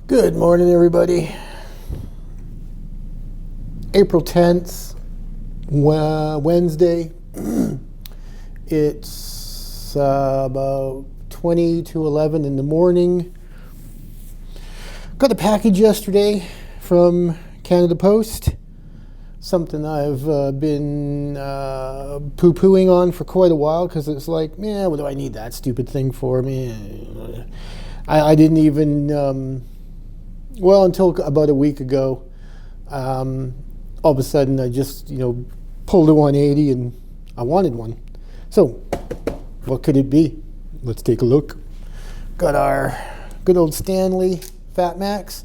Good morning, everybody. April 10th, Wednesday. It's about 20 to 11 in the morning. Got a package yesterday from Canada Post. Something I've been poo-pooing on for quite a while because it's like, yeah, what do I need that stupid thing for? Me? I didn't even... until about a week ago, all of a sudden I just, pulled a 180 and I wanted one. So, what could it be? Let's take a look. Got our good old Stanley Fat Max.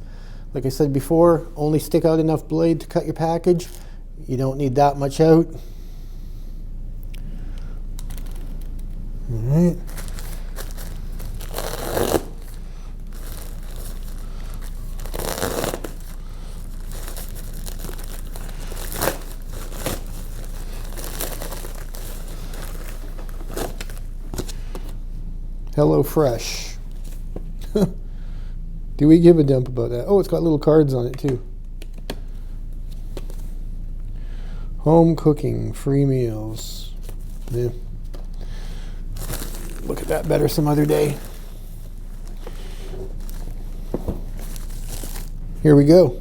Like I said before, only stick out enough blade to cut your package. You don't need that much out. All right. Hello Fresh. Do we give a dump about that? Oh, it's got little cards on it too. Home cooking, free meals. Yeah. Look at that better some other day. Here we go.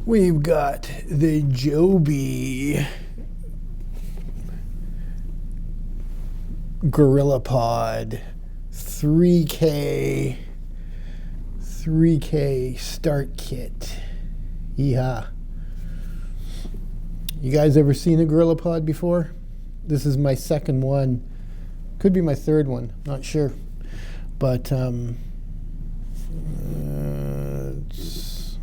We've got the Joby gorillapod 3K start kit. Yeehaw. You guys ever seen a gorillapod before? This is my second one. Could be my third one, not sure. But it's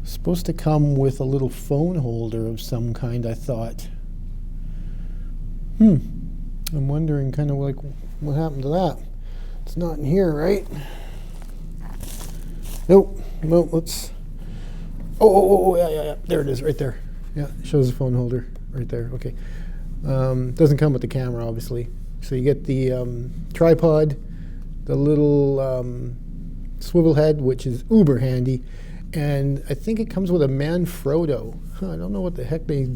supposed to come with a little phone holder of some kind, I thought. I'm wondering kind of like what happened to that. It's not in here, right? Nope. Well, let's... Oh, yeah. There it is, right there. Yeah, it shows the phone holder right there. Okay. Doesn't come with the camera, obviously. So you get the tripod, the little swivel head, which is uber handy, and I think it comes with a Manfrotto. I don't know what the heck they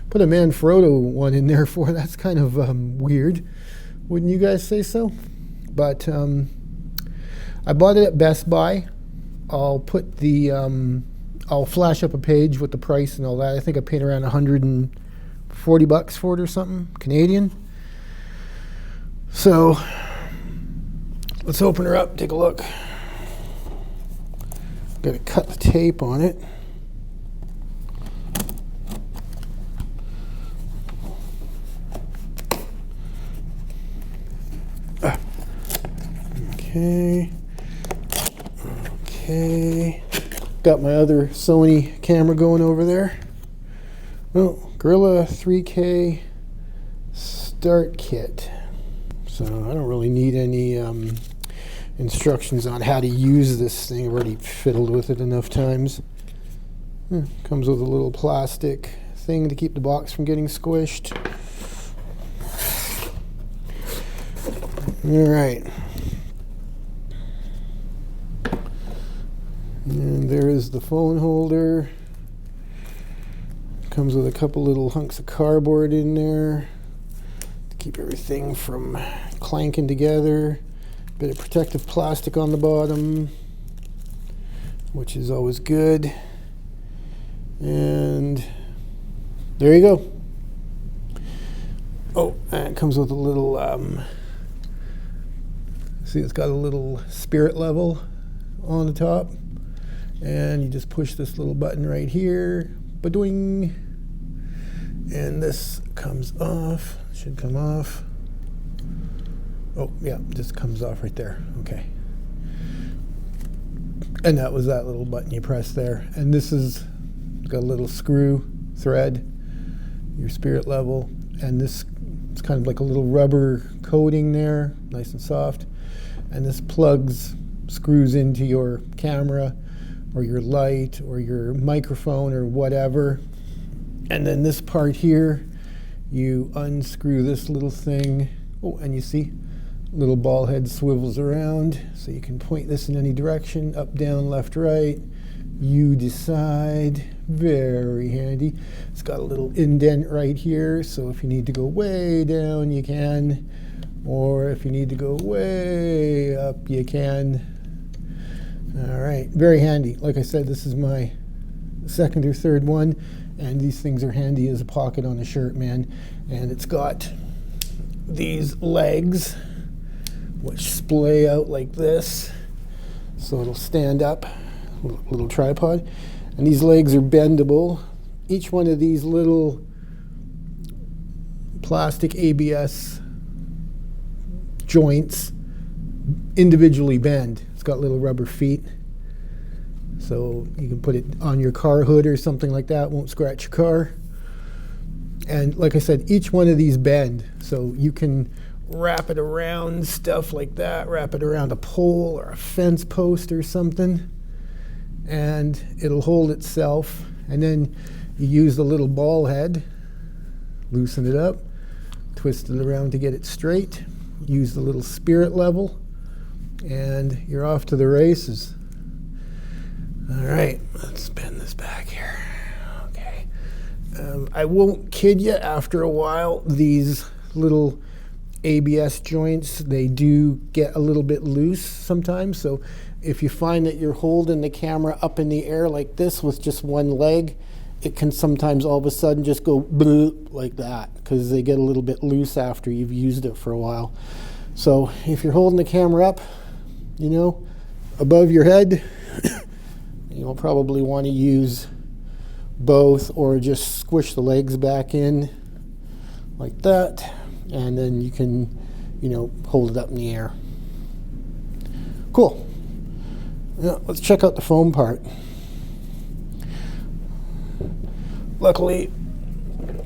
put a Manfrotto one in there for. That's kind of weird. Wouldn't you guys say so? But I bought it at Best Buy. I'll put the I'll flash up a page with the price and all that. I think I paid around $140 for it or something Canadian. So let's open her up, take a look. Got to cut the tape on it. Okay. Got my other Sony camera going over there. Oh, Gorilla 3K start kit. So I don't really need any instructions on how to use this thing. I've already fiddled with it enough times. Comes with a little plastic thing to keep the box from getting squished. All right. And there is the phone holder. Comes with a couple little hunks of cardboard in there to keep everything from clanking together. Bit of protective plastic on the bottom, which is always good. And there you go. Oh, and it comes with a little, see, it's got a little spirit level on the top. And you just push this little button right here, ba-doing, and this comes off, should come off. Oh, yeah, just comes off right there, okay. And that was that little button you press there. And this is got a little screw thread, your spirit level, and this is kind of like a little rubber coating there, nice and soft. And this screws into your camera, or your light, or your microphone, or whatever. And then this part here, you unscrew this little thing. Oh, and you see, Little ball head swivels around, so you can point this in any direction, up, down, left, right. You decide. Very handy. It's got a little indent right here, so if you need to go way down, you can. Or if you need to go way up, you can. All right, very handy. Like I said, this is my second or third one, and these things are handy as a pocket on a shirt, man. And it's got these legs, which splay out like this, so it'll stand up, little tripod. And these legs are bendable. Each one of these little plastic ABS joints individually bend. It's got little rubber feet, so you can put it on your car hood or something like that. Won't scratch your car. And like I said, each one of these bend, so you can wrap it around stuff like that, wrap it around a pole or a fence post or something, and it'll hold itself. And then you use the little ball head, loosen it up, twist it around to get it straight, use the little spirit level, and you're off to the races. All right, let's bend this back here. Okay. I won't kid you, after a while, these little ABS joints, they do get a little bit loose sometimes. So if you find that you're holding the camera up in the air like this with just one leg, it can sometimes all of a sudden just go bloop like that, because they get a little bit loose after you've used it for a while. So if you're holding the camera up, you know, above your head, you'll probably want to use both, or just squish the legs back in like that, and then you can, you know, hold it up in the air. Cool. Now, let's check out the foam part. Luckily,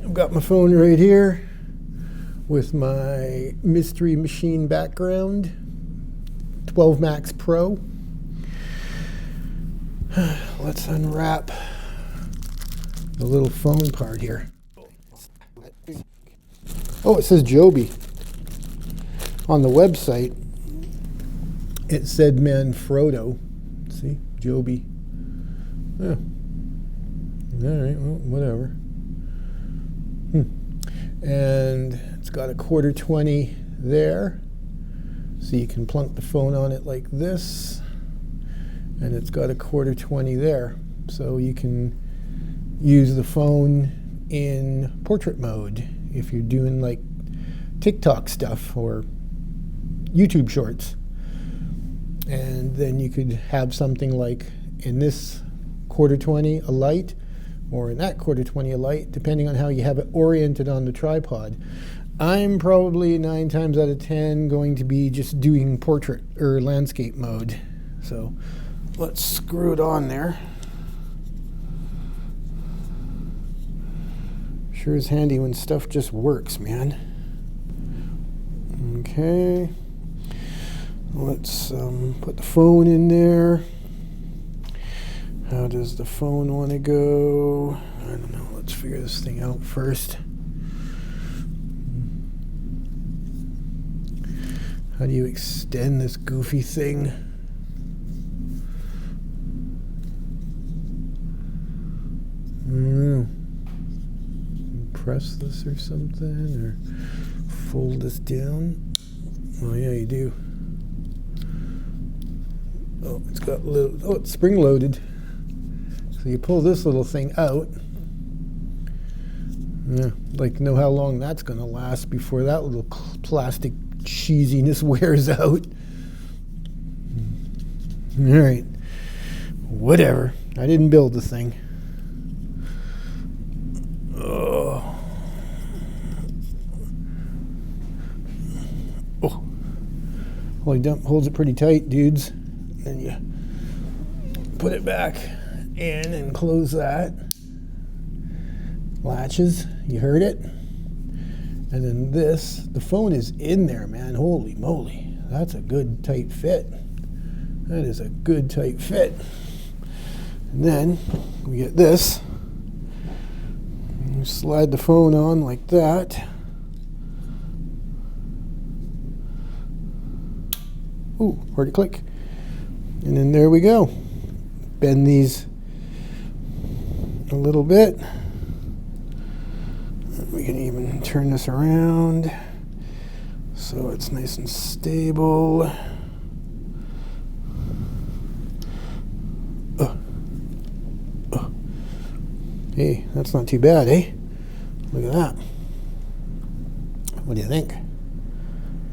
I've got my phone right here with my Mystery Machine background, 12 Max Pro. Let's unwrap the little phone part here. Oh, it says Joby. On the website, it said Manfrotto. See, Joby. Yeah. All right, well, whatever. And it's got a 1/4-20 there, so you can plunk the phone on it like this. And it's got a 1/4-20 there, so you can use the phone in portrait mode if you're doing like TikTok stuff or YouTube shorts. And then you could have something like in this 1/4-20 a light, or in that 1/4-20 a light, depending on how you have it oriented on the tripod. I'm probably 9 times out of 10 going to be just doing portrait or landscape mode. So let's screw it on there. Sure is handy when stuff just works, man. Okay. Let's put the phone in there. How does the phone want to go? I don't know. Let's figure this thing out first. How do you extend this goofy thing? I don't know. Press this or something, or fold this down. Oh yeah, you do. Oh, it's got a little. Oh, it's spring loaded. So you pull this little thing out. Yeah, I'd like to know how long that's going to last before that little plastic cheesiness wears out. All right, whatever. I didn't build the thing. Oh. Oh. Well, he holds it pretty tight, dudes. Then you put it back in and close that. Latches, you heard it. And then this, the phone is in there, man. Holy moly. That's a good tight fit. That is a good tight fit. And then we get this. You slide the phone on like that. Ooh, hard to click. And then there we go. Bend these a little bit. We can even turn this around so it's nice and stable. Hey, that's not too bad, eh? Look at that. What do you think?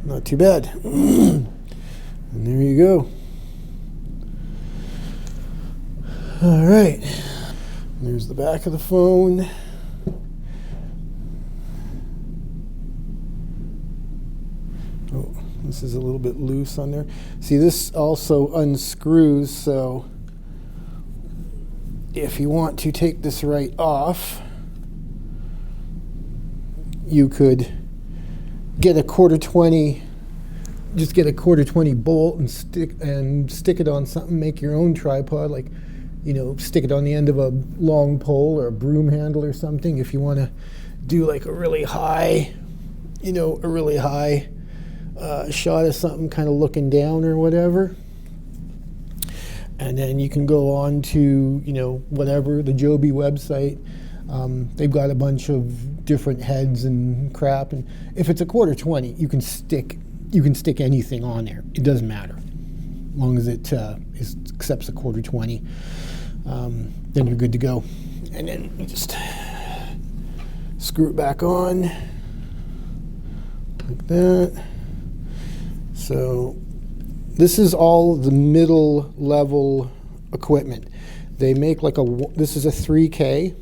Not too bad. And there you go. All right. There's the back of the phone. Oh, this is a little bit loose on there. See, this also unscrews, so if you want to take this right off, you could get a 1/4-20, just get a 1/4-20 bolt and stick it on something, make your own tripod, like, you know, stick it on the end of a long pole or a broom handle or something if you want to do like a really high, you know, a really high shot of something kind of looking down or whatever. And then you can go on to, you know, whatever, the Joby website. They've got a bunch of different heads and crap. And if it's a 1/4-20, you can stick anything on there. It doesn't matter, as long as it accepts a 1/4-20. Then you're good to go. And then you just screw it back on like that. So this is all the middle level equipment. They make like this is a 3K.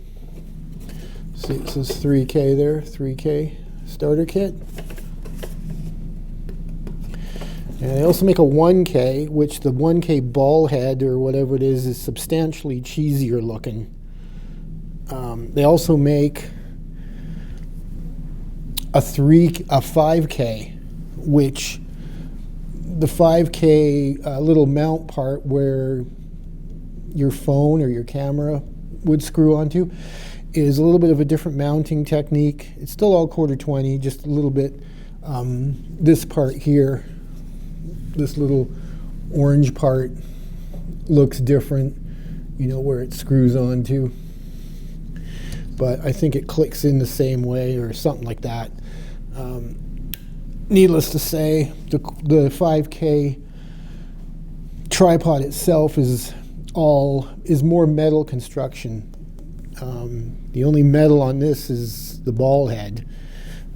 See, it says 3K there, 3K starter kit. And they also make a 1K, which the 1K ball head or whatever it is substantially cheesier looking. They also make a 5K, which the 5K little mount part where your phone or your camera would screw onto is a little bit of a different mounting technique. It's still all 1/4-20, just a little bit. This part here, this little orange part, looks different, you know, where it screws onto. But I think it clicks in the same way or something like that. Needless to say, the 5K tripod itself is more metal construction. The only metal on this is the ball head.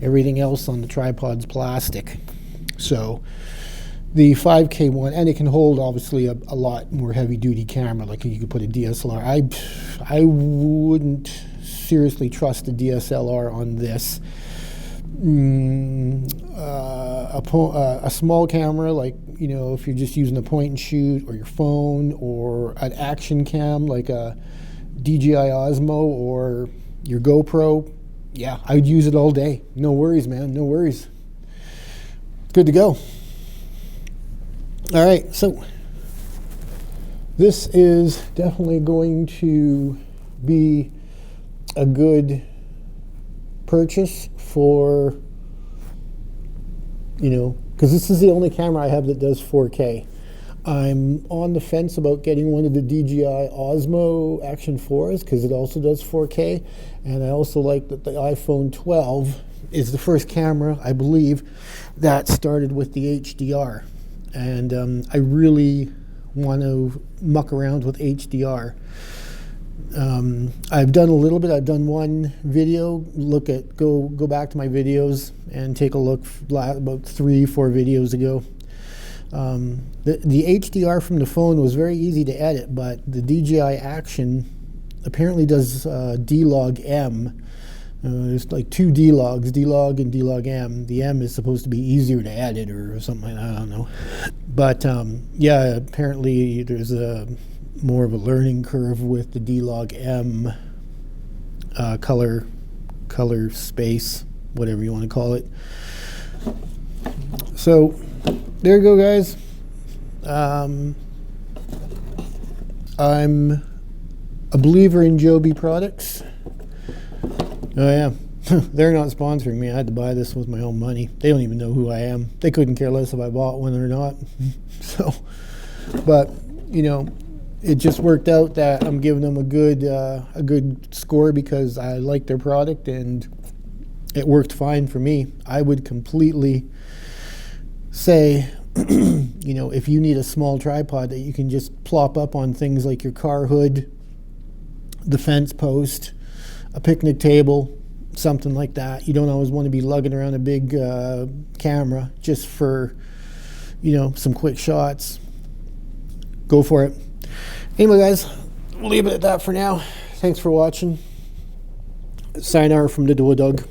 Everything else on the tripod's plastic. So the 5K one, and it can hold obviously a lot more heavy-duty camera. Like you could put a DSLR. I wouldn't seriously trust a DSLR on this. A small camera, like, you know, if you're just using a point and shoot, or your phone, or an action cam like a DJI Osmo or your GoPro, yeah, I would use it all day. No worries, man, no worries. Good to go. All right, so this is definitely going to be a good purchase for, you know, because this is the only camera I have that does 4K. I'm on the fence about getting one of the DJI Osmo Action 4s because it also does 4K, and I also like that the iPhone 12 is the first camera, I believe, that started with the HDR, and I really want to muck around with HDR. I've done a little bit. I've done one video. Go back to my videos and take a look about 3-4 videos ago. The HDR from the phone was very easy to edit, but the DJI Action apparently does D-Log M. There's like 2 D-Logs, D-Log and D-Log M. The M is supposed to be easier to edit or something like that, I don't know. But yeah, apparently there's more of a learning curve with the D-Log M color space, whatever you want to call it. So there you go, guys. I'm a believer in Joby products. Oh yeah, They're not sponsoring me. I had to buy this with my own money. They don't even know who I am. They couldn't care less if I bought one or not. So, but you know, it just worked out that I'm giving them a good score because I like their product and it worked fine for me. I would completely say, you know, if you need a small tripod that you can just plop up on things like your car hood, the fence post, a picnic table, something like that. You don't always want to be lugging around a big camera just for, you know, some quick shots. Go for it. Anyway, guys, we'll leave it at that for now. Thanks for watching. Sayonara from the Dwoodog.